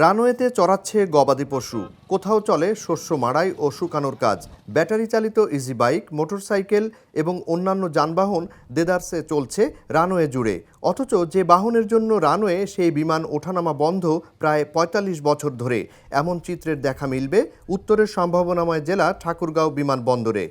রানওয়েতে চড়াচ্ছে গবাদি পশু, কোথাও চলে শস্য মাড়াই ও শুকানোর কাজ। ব্যাটারি চালিত ইজি বাইক, মোটরসাইকেল এবং অন্যান্য যানবাহন দেদারসে চলছে রানওয়ে জুড়ে। অথচ যে বাহনের জন্য রানওয়ে, সেই বিমান ওঠানামা বন্ধ প্রায় ৪৫ বছর ধরে। এমন চিত্রের দেখা মিলবে উত্তরের সম্ভাবনাময় জেলা ঠাকুরগাঁও বিমানবন্দরে।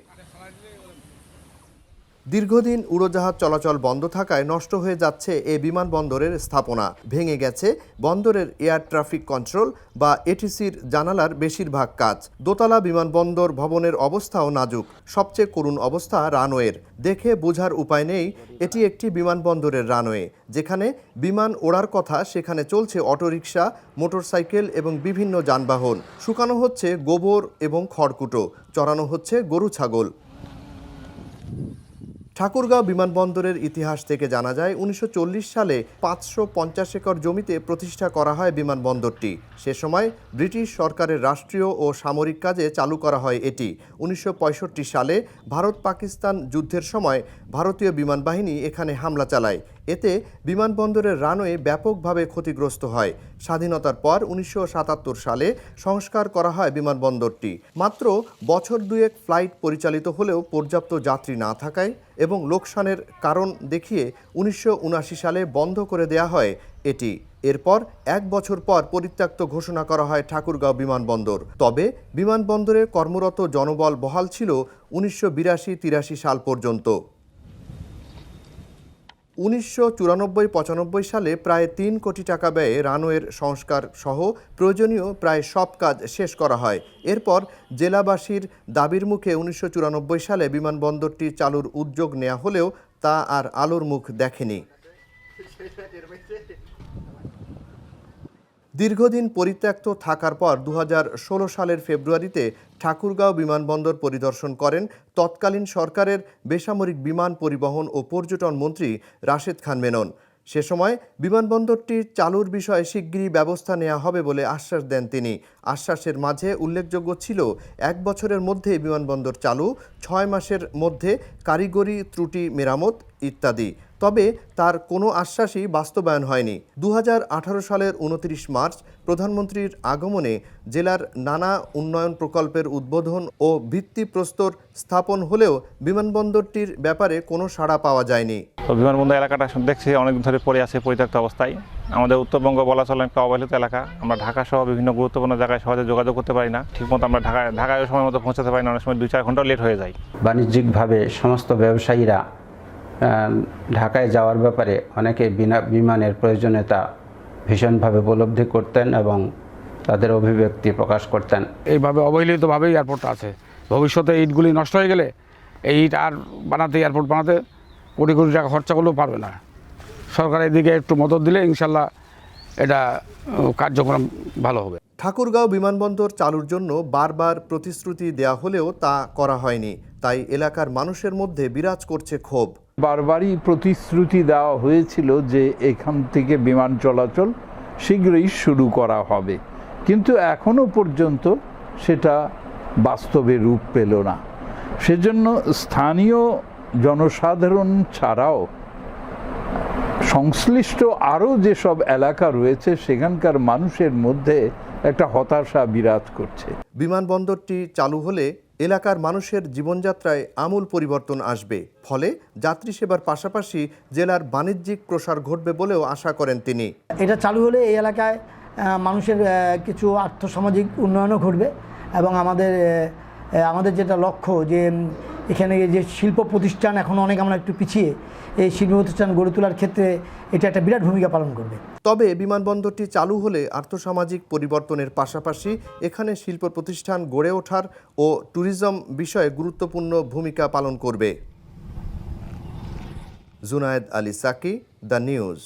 দীর্ঘদিন উড়োজাহাজ চলাচল বন্ধ থাকায় নষ্ট হয়ে যাচ্ছে এ বিমানবন্দরের স্থাপনা। ভেঙে গেছে বন্দরের এয়ার ট্রাফিক কন্ট্রোল বা এটিসির জানালার বেশিরভাগ কাজ। দোতলা বিমানবন্দর ভবনের অবস্থাও নাজুক। সবচেয়ে করুণ অবস্থা রানওয়ের। দেখে বোঝার উপায় নেই এটি একটি বিমানবন্দরের রানওয়ে। যেখানে বিমান ওড়ার কথা, সেখানে চলছে অটোরিকশা, মোটরসাইকেল এবং বিভিন্ন যানবাহন। শুকানো হচ্ছে গোবর এবং খড়কুটো, চড়ানো হচ্ছে গরু ছাগল। ঠাকুরগাঁও বিমানবন্দরের ইতিহাস থেকে জানা যায়, ১৯৪০ সালে ৫৫০ একর জমিতে প্রতিষ্ঠা করা হয় বিমানবন্দরটি। সে সময় ব্রিটিশ সরকারের রাষ্ট্রীয় ও সামরিক কাজে চালু করা হয় এটি। ১৯৬৫ সালে ভারত পাকিস্তান যুদ্ধের সময় ভারতীয় বিমান বাহিনী এখানে হামলা চালায়। এতে বিমানবন্দরের রানওয়ে ব্যাপকভাবে ক্ষতিগ্রস্ত হয়। স্বাধীনতার পর ১৯৭৭ সালে সংস্কার করা হয় বিমানবন্দরটি। মাত্র বছর দুয়েক ফ্লাইট পরিচালিত হলেও পর্যাপ্ত যাত্রী না থাকায় এবং লোকসানের কারণ দেখিয়ে ১৯৭৯ সালে বন্ধ করে দেয়া হয় এটি। এরপর ১ বছর পর পরিত্যক্ত ঘোষণা করা হয় ঠাকুরগাঁও বিমানবন্দর। তবে বিমানবন্দরে কর্মরত জনবল বহাল ছিল ১৯৮২-৮৩ সাল পর্যন্ত। ১৯৯৪-৯৫ সালে প্রায় ৩ কোটি টাকা ব্যয়ে রানওয়ের সংস্কার সহ প্রয়োজনীয় প্রায় সব কাজ শেষ করা হয়। এরপর জেলাবাসীর দাবির মুখে ১৯৯৪ সালে বিমানবন্দরটি চালুর উদ্যোগ নেওয়া হলেও তা আর আলোর মুখ দেখেনি। দীর্ঘদিন পরিত্যক্ত থাকার পর ২০১৬ সালের ফেব্রুয়ারিতে ঠাকুরগাঁও বিমানবন্দর পরিদর্শন করেন তৎকালীন সরকারের বেসামরিক বিমান পরিবহন ও পর্যটন মন্ত্রী রাশেদ খান মেনন। সে সময় বিমানবন্দরটি চালুর বিষয়ে শিগগিরই ব্যবস্থা নেওয়া হবে বলে আশ্বাস দেন তিনি। আশ্বাসের মাঝে উল্লেখযোগ্য ছিল ১ বছরের মধ্যে বিমানবন্দর চালু, ৬ মাসের মধ্যে কারিগরি ত্রুটি মেরামত ইত্যাদি। তবে তার কোনো আশ্বাসই বাস্তবায়ন হয়নি। ২০১৮ সালের ২৯ মার্চ প্রধানমন্ত্রীর আগমনে জেলার নানা উন্নয়ন প্রকল্পের উদ্বোধন ও ভিত্তিপ্রস্তর স্থাপন হলেও বিমানবন্দরটির ব্যাপারে কোনো সাড়া পাওয়া যায়নি। তো বিমানবন্দর এলাকাটা দেখছি অনেকদিন ধরে পড়ে আছে পরিত্যক্ত অবস্থায়। আমাদের উত্তরবঙ্গ বলা চলে একটা অবহেলিত এলাকা। আমরা ঢাকা সহ বিভিন্ন গুরুত্বপূর্ণ জায়গায় সহজে যোগাযোগ করতে পারি না। ঠিকমতো আমরা ঢাকায় সময় মতো পৌঁছাতে পারি না, অনেক সময় ২-৪ ঘন্টা লেট হয়ে যায়। বাণিজ্যিকভাবে সমস্ত ব্যবসায়ীরা ঢাকায় যাওয়ার ব্যাপারে অনেকে বিমানের প্রয়োজনীয়তা ভীষণভাবে উপলব্ধি করতেন এবং তাদের অভিব্যক্তি প্রকাশ করতেন। এইভাবে অবহেলিতভাবেই এয়ারপোর্টটা আছে। ভবিষ্যতে ইটগুলি নষ্ট হয়ে গেলে এই ইট আর এয়ারপোর্ট বানাতে কোটি কোটি টাকা খরচা করলেও পারবে না। সরকার এদিকে একটু মদত দিলে ইনশাল্লাহ এটা কার্যক্রম ভালো হবে। ঠাকুরগাঁও বিমানবন্দর চালুর জন্য বারবার প্রতিশ্রুতি দেয়া হলেও তা করা হয়নি। তাই এলাকার মানুষের মধ্যে বিরাজ করছে ক্ষোভ। বারবারই প্রতিশ্রুতি দেওয়া হয়েছিল যে এখান থেকে বিমান চলাচল শীঘ্রই শুরু করা হবে, কিন্তু এখনো পর্যন্ত সেটা বাস্তবে রূপ পেল না। সেজন্য স্থানীয় জনসাধারণ ছাড়াও সংশ্লিষ্ট আরও যেসব এলাকা রয়েছে সেখানকার মানুষের মধ্যে একটা হতাশা বিরাজ করছে। বিমানবন্দরটি চালু হলে এলাকার মানুষের জীবনযাত্রায় আমূল পরিবর্তন আসবে। ফলে যাত্রী সেবার পাশাপাশি জেলার বাণিজ্যিক প্রসার ঘটবে বলেও আশা করেন তিনি। এটা চালু হলে এই এলাকায় মানুষের কিছু আর্থসামাজিক উন্নয়নও ঘটবে এবং আমাদের যেটা লক্ষ্য যে এখানে যে শিল্প প্রতিষ্ঠান এখন অনেক আমরা একটু পিছিয়ে, এই শিল্প প্রতিষ্ঠান গড়ে তোলার ক্ষেত্রে এটা একটা বিরাট ভূমিকা পালন করবে। তবে বিমানবন্দরটি চালু হলে আর্থসামাজিক পরিবর্তনের পাশাপাশি এখানে শিল্প প্রতিষ্ঠান গড়ে ওঠার ও ট্যুরিজম বিষয়ে গুরুত্বপূর্ণ ভূমিকা পালন করবে। Junaid Ali Saki, the news.